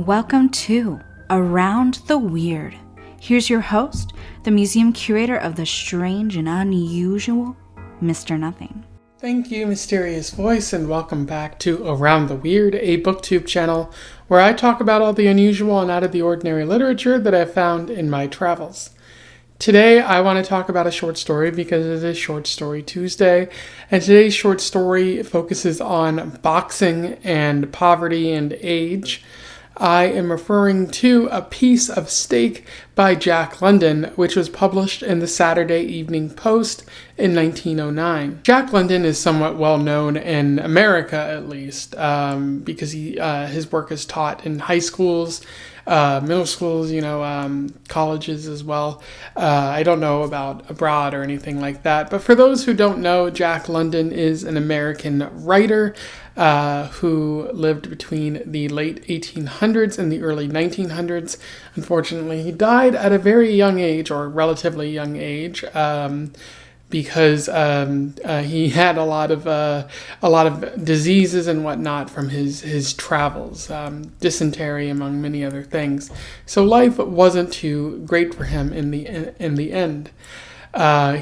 Welcome to Around the Weird. Here's your host, the museum curator of the strange and unusual, Mr. Nothing. Thank you, Mysterious Voice, and welcome back to Around the Weird, a booktube channel where I talk about all the unusual and out of the ordinary literature that I've found in my travels. Today, I want to talk about a short story because it is Short Story Tuesday, and today's short story focuses on boxing and poverty and age. I am referring to A Piece of Steak by Jack London, which was published in the Saturday Evening Post in 1909. Jack London is somewhat well known in America, at least, because his work is taught in high schools, middle schools, colleges as well. I don't know about abroad or anything like that. But for those who don't know, Jack London is an American writer who lived between the late 1800s and the early 1900s. Unfortunately, he died at a very young age, or relatively young age, because he had a lot of diseases and whatnot from his travels, dysentery among many other things. So life wasn't too great for him in the end.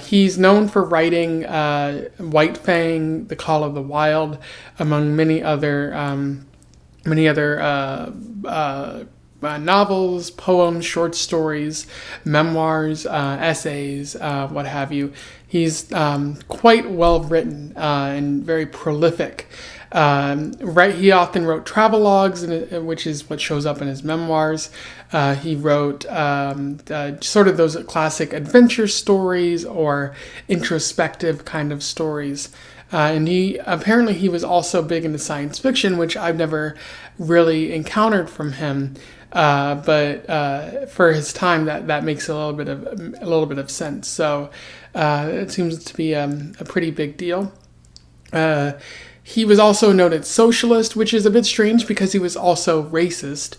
He's known for writing White Fang, The Call of the Wild, among many other novels, poems, short stories, memoirs, essays, what have you. He's quite well written and very prolific. He often wrote travelogues, which is what shows up in his memoirs. He wrote sort of those classic adventure stories or introspective kind of stories. And he was also big into science fiction, which I've never really encountered from him. But for his time, that makes a little bit of sense. So it seems to be a pretty big deal. He was also a noted socialist, which is a bit strange because he was also racist.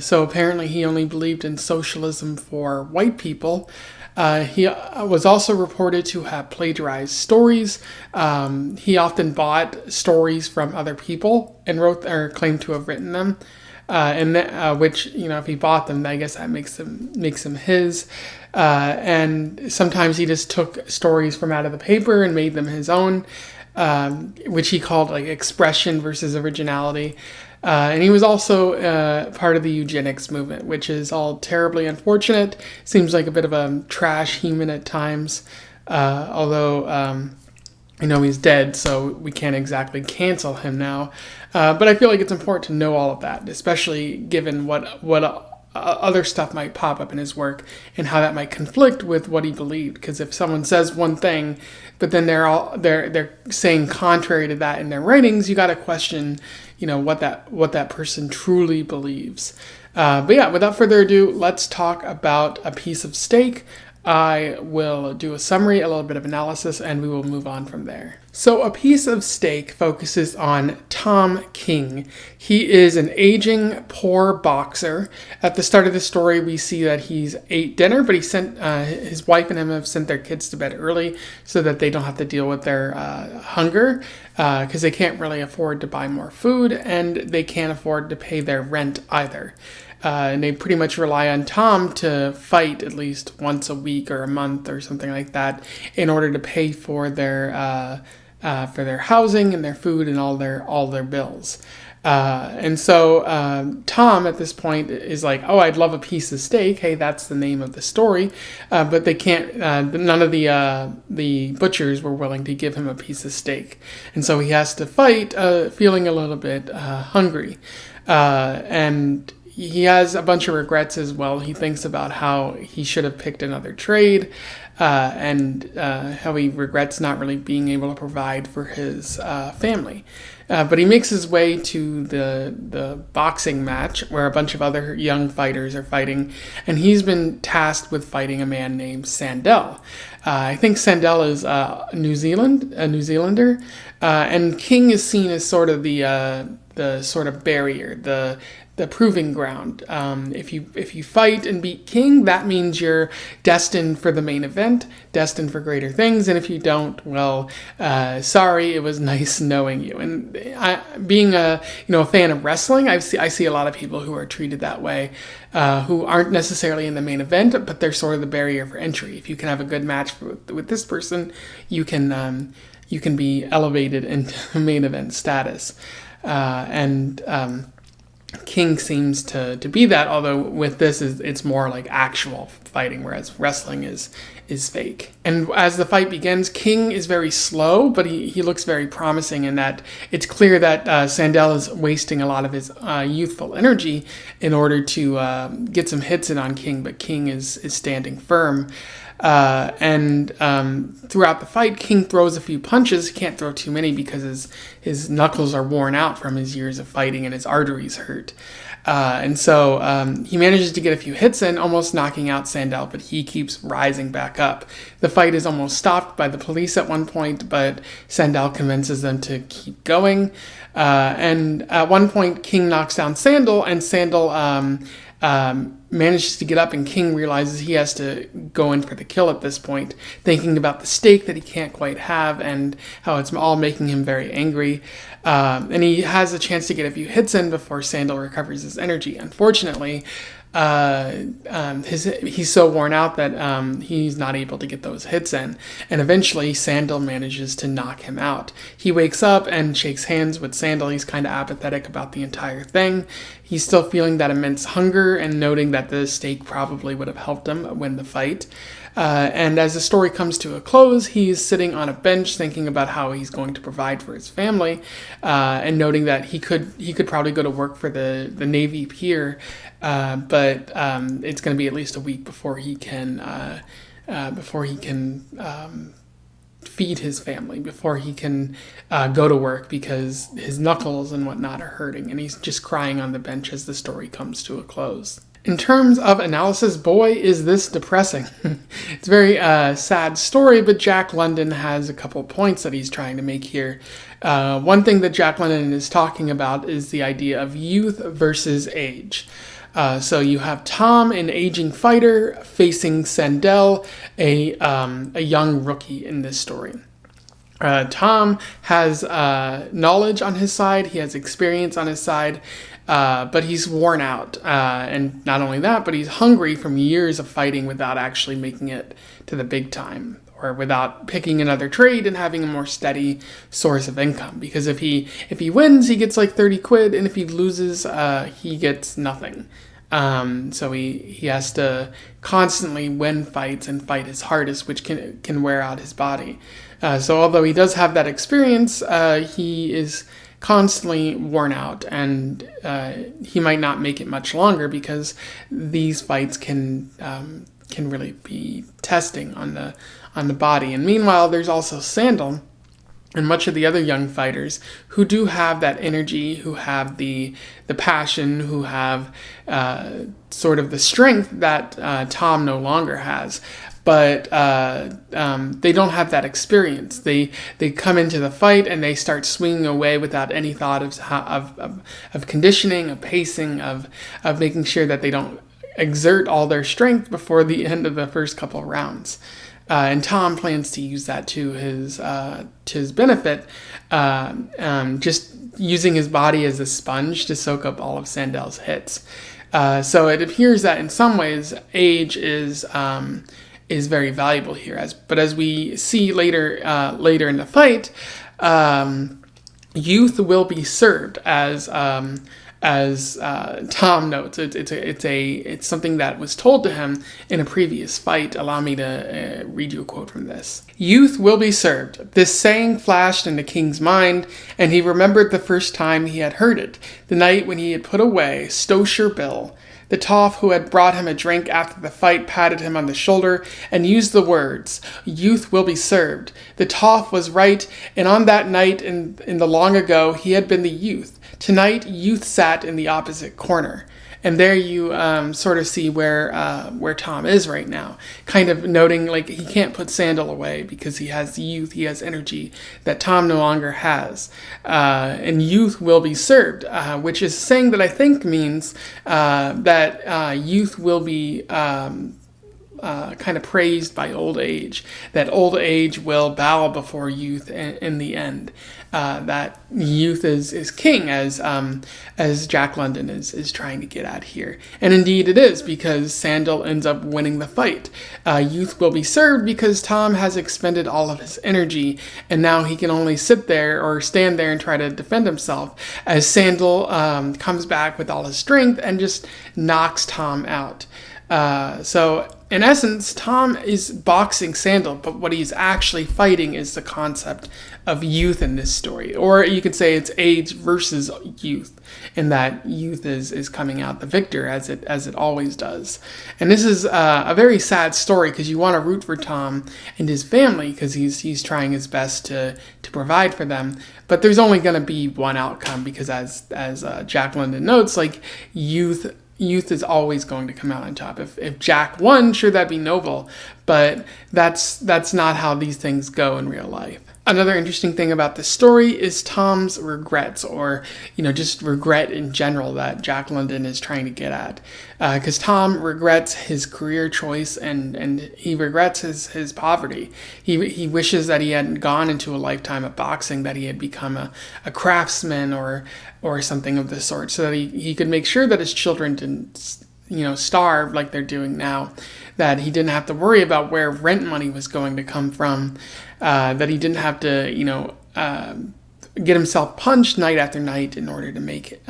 So apparently he only believed in socialism for white people. He was also reported to have plagiarized stories. He often bought stories from other people and wrote or claimed to have written them. Which, if he bought them, I guess that makes him his. And sometimes he just took stories from out of the paper and made them his own, which he called like expression versus originality. And he was also part of the eugenics movement, which is all terribly unfortunate. Seems like a bit of a trash human at times, although he's dead, so we can't exactly cancel him now. But I feel like it's important to know all of that, especially given what other stuff might pop up in his work and how that might conflict with what he believed. Because if someone says one thing, but then they're saying contrary to that in their writings, you got to question, what that person truly believes. But yeah, without further ado, let's talk about A Piece of Steak. I will do a summary, a little bit of analysis, and we will move on from there. So A Piece of Steak focuses on Tom King. He is an aging, poor boxer. At the start of the story, we see that he's ate dinner, but he sent his wife and him have sent their kids to bed early so that they don't have to deal with their hunger, because they can't really afford to buy more food, and they can't afford to pay their rent either. And they pretty much rely on Tom to fight at least once a week or a month or something like that in order to pay for their housing and their food and all their bills. And so Tom at this point is like, oh, I'd love a piece of steak. Hey, that's the name of the story. But they can't, none of the butchers were willing to give him a piece of steak. And so he has to fight, feeling a little bit hungry. And he has a bunch of regrets as well. He thinks about how he should have picked another trade, and how he regrets not really being able to provide for his family. But he makes his way to the boxing match where a bunch of other young fighters are fighting, and he's been tasked with fighting a man named Sandell. I think Sandell is a New Zealander, and King is seen as sort of the sort of barrier, the proving ground. If you fight and beat King, that means you're destined for the main event, destined for greater things. And if you don't, well, sorry, it was nice knowing you. And being a fan of wrestling, I see a lot of people who are treated that way, who aren't necessarily in the main event, but they're sort of the barrier for entry. If you can have a good match with this person, you can be elevated into main event status. King seems to be that, although with this it's more like actual fighting, whereas wrestling is fake. And as the fight begins, King is very slow, but he looks very promising in that it's clear that Sandel is wasting a lot of his youthful energy in order to get some hits in on King, but King is standing firm. Throughout the fight, King throws a few punches. He can't throw too many because his knuckles are worn out from his years of fighting and his arteries hurt. So he manages to get a few hits in, almost knocking out Sandel, but he keeps rising back up. The fight is almost stopped by the police at one point, but Sandel convinces them to keep going. And at one point, King knocks down Sandel, and Sandel manages to get up, and King realizes he has to go in for the kill at this point, thinking about the steak that he can't quite have and how it's all making him very angry. And he has a chance to get a few hits in before Sandel recovers his energy. Unfortunately, he's so worn out that he's not able to get those hits in, and eventually Sandel manages to knock him out. He wakes up and shakes hands with Sandel. He's kind of apathetic about the entire thing. He's still feeling that immense hunger and noting that the steak probably would have helped him win the fight. And as the story comes to a close, he's sitting on a bench thinking about how he's going to provide for his family, and noting that he could probably go to work for the Navy Pier, but it's going to be at least a week before he can feed his family, before he can go to work, because his knuckles and whatnot are hurting, and he's just crying on the bench as the story comes to a close. In terms of analysis, boy, is this depressing. It's a very sad story, but Jack London has a couple points that he's trying to make here. One thing that Jack London is talking about is the idea of youth versus age. So you have Tom, an aging fighter, facing Sandel, a young rookie in this story. Tom has knowledge on his side, he has experience on his side, but he's worn out. And not only that, but he's hungry from years of fighting without actually making it to the big time, or without picking another trade and having a more steady source of income. Because if he wins, he gets like 30 quid, and if he loses, he gets nothing. So he has to constantly win fights and fight his hardest, which can wear out his body. So although he does have that experience, he is constantly worn out, and he might not make it much longer, because these fights can really be testing on the body. And meanwhile, there's also Sandel and much of the other young fighters who do have that energy, who have the passion, who have sort of the strength that Tom no longer has. But they don't have that experience. They come into the fight and they start swinging away without any thought of conditioning, of pacing, of making sure that they don't exert all their strength before the end of the first couple of rounds. And Tom plans to use that to his benefit, just using his body as a sponge to soak up all of Sandel's hits. So it appears that in some ways age is very valuable here. But as we see later in the fight, youth will be served, as Tom notes. It's something that was told to him in a previous fight. Allow me to read you a quote from this. "Youth will be served." This saying flashed into King's mind, and he remembered the first time he had heard it, the night when he had put away Stosher Bill. The toff who had brought him a drink after the fight patted him on the shoulder and used the words, "Youth will be served." The toff was right, and on that night in the long ago, he had been the youth, Tonight, youth sat in the opposite corner. And there you sort of see where Tom is right now, kind of noting like he can't put Sandal away because he has youth, he has energy that Tom no longer has. And youth will be served, which is saying that I think means that youth will be kind of praised by old age, that old age will bow before youth in the end. That youth is king, as Jack London is trying to get at here. And indeed it is, because Sandal ends up winning the fight. Youth will be served because Tom has expended all of his energy, and now he can only sit there or stand there and try to defend himself, as Sandal comes back with all his strength and just knocks Tom out. So in essence, Tom is boxing Sandal, but what he's actually fighting is the concept of youth in this story. Or you could say it's age versus youth, in that youth is coming out the victor, as it always does. And this is a very sad story, because you want to root for Tom and his family, because he's trying his best to provide for them. But there's only going to be one outcome, because as Jack London notes, like youth is always going to come out on top. If Jack won, sure, that'd be noble, but that's not how these things go in real life. Another interesting thing about this story is Tom's regrets, or just regret in general, that Jack London is trying to get at. Because Tom regrets his career choice, and he regrets his poverty. He wishes that he hadn't gone into a lifetime of boxing, that he had become a craftsman or something of the sort, so that he could make sure that his children didn't starve like they're doing now, that he didn't have to worry about where rent money was going to come from, that he didn't have to get himself punched night after night in order to make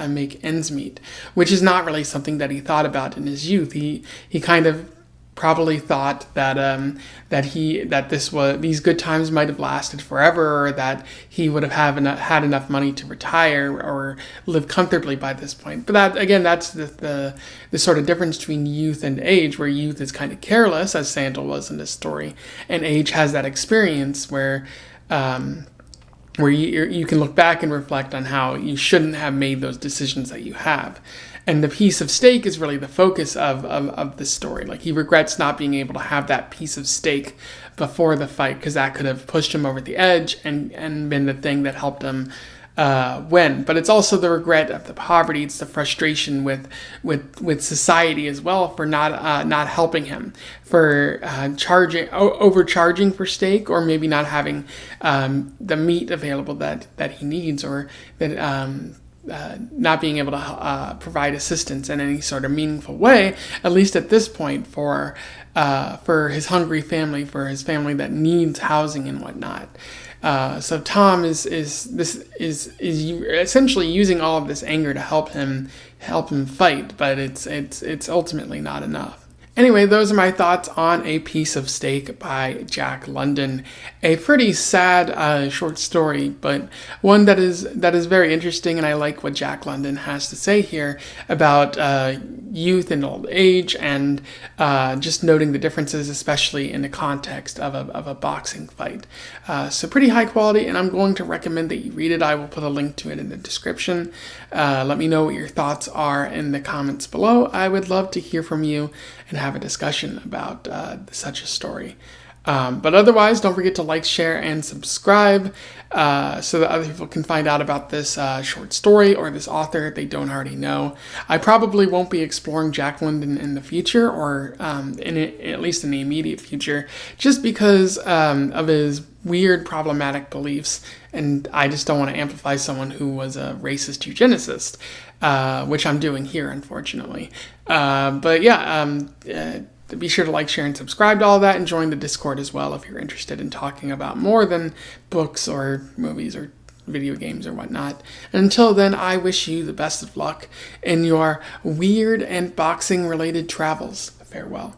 ends meet, which is not really something that he thought about in his youth. He kind of probably thought that these good times might have lasted forever, or that he would have had enough money to retire or live comfortably by this point. But that's the sort of difference between youth and age, where youth is kind of careless, as Sandal was in this story, and age has that experience where you can look back and reflect on how you shouldn't have made those decisions that you have. And the piece of steak is really the focus of this story. Like, he regrets not being able to have that piece of steak before the fight, because that could have pushed him over the edge and been the thing that helped him win. But it's also the regret of the poverty. It's the frustration with society as well for not helping him, for overcharging for steak, or maybe not having the meat available that he needs, or that not being able to provide assistance in any sort of meaningful way, at least at this point, for his hungry family, for his family that needs housing and whatnot. So Tom is essentially using all of this anger to help him fight, but it's ultimately not enough. Anyway, those are my thoughts on A Piece of Steak by Jack London. A pretty sad short story, but one that is very interesting, and I like what Jack London has to say here about youth and old age, and just noting the differences, especially in the context of a boxing fight. So pretty high quality, and I'm going to recommend that you read it. I will put a link to it in the description. Let me know what your thoughts are in the comments below. I would love to hear from you and have a discussion about such a story. But otherwise, don't forget to like, share, and subscribe so that other people can find out about this short story or this author if they don't already know. I probably won't be exploring Jack London in the future, or at least in the immediate future, just because of his weird, problematic beliefs, and I just don't want to amplify someone who was a racist eugenicist, which I'm doing here, unfortunately. But yeah, be sure to like, share, and subscribe to all that, and join the Discord as well if you're interested in talking about more than books or movies or video games or whatnot. And until then, I wish you the best of luck in your weird and boxing-related travels. Farewell.